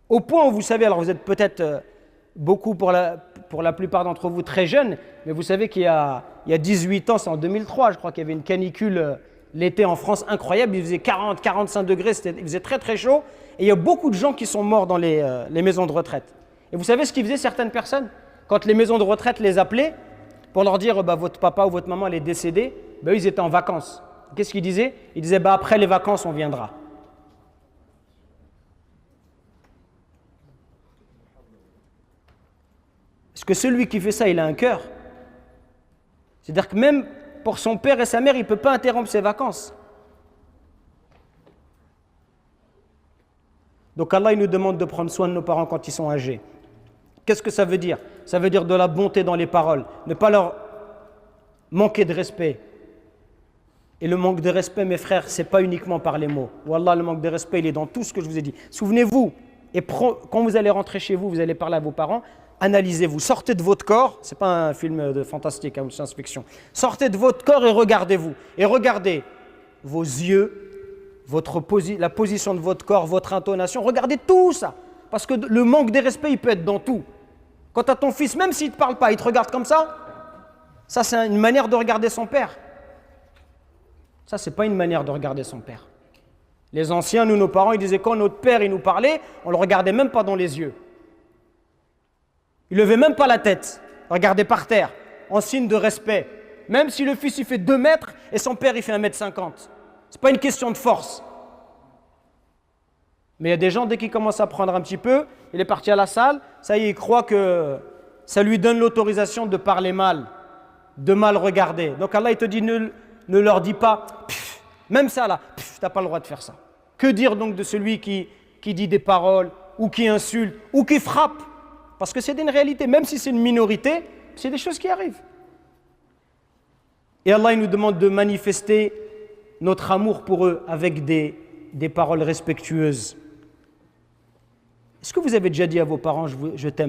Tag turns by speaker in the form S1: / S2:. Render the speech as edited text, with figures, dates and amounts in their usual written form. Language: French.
S1: Au point où vous savez, alors vous êtes peut-être beaucoup pour la plupart d'entre vous très jeunes, mais vous savez il y a 18 ans, c'est en 2003, je crois qu'il y avait une canicule l'été en France incroyable, il faisait 40, 45 degrés, il faisait très très chaud, et il y a beaucoup de gens qui sont morts dans les maisons de retraite. Et vous savez ce qu'ils faisaient certaines personnes? Quand les maisons de retraite les appelaient pour leur dire votre papa ou votre maman elle est décédée, eux ils étaient en vacances. Qu'est-ce qu'ils disaient? Ils disaient après les vacances on viendra. Est-ce que celui qui fait ça, il a un cœur? C'est-à-dire que même pour son père et sa mère, il ne peut pas interrompre ses vacances. Donc Allah, il nous demande de prendre soin de nos parents quand ils sont âgés. Qu'est-ce que ça veut dire? Ça veut dire de la bonté dans les paroles, ne pas leur manquer de respect. Et le manque de respect, mes frères, ce n'est pas uniquement par les mots. Wallah, le manque de respect, il est dans tout ce que je vous ai dit. Souvenez-vous, et quand vous allez rentrer chez vous, vous allez parler à vos parents, analysez-vous, sortez de votre corps, ce n'est pas un film de fantastique ou de science-fiction, sortez de votre corps et regardez-vous. Et regardez vos yeux, la position de votre corps, votre intonation, regardez tout ça. Parce que le manque de respect, il peut être dans tout. Quand tu as ton fils, même s'il ne te parle pas, il te regarde comme ça c'est une manière de regarder son père. Ça, ce n'est pas une manière de regarder son père. Les anciens, nous, nos parents, ils disaient quand notre père il nous parlait, on ne le regardait même pas dans les yeux. Il ne levait même pas la tête, regardait par terre, en signe de respect. Même si le fils il fait 2 mètres et son père il fait 1,50 m. Ce n'est pas une question de force. Mais il y a des gens, dès qu'ils commencent à prendre un petit peu, il est parti à la salle, ça y est, il croit que ça lui donne l'autorisation de parler mal, de mal regarder. Donc Allah il te dit, ne leur dis pas, même ça là, tu n'as pas le droit de faire ça. Que dire donc de celui qui dit des paroles, ou qui insulte, ou qui frappe? Parce que c'est une réalité, même si c'est une minorité, c'est des choses qui arrivent. Et Allah il nous demande de manifester notre amour pour eux avec des paroles respectueuses. Est-ce que vous avez déjà dit à vos parents, je t'aime?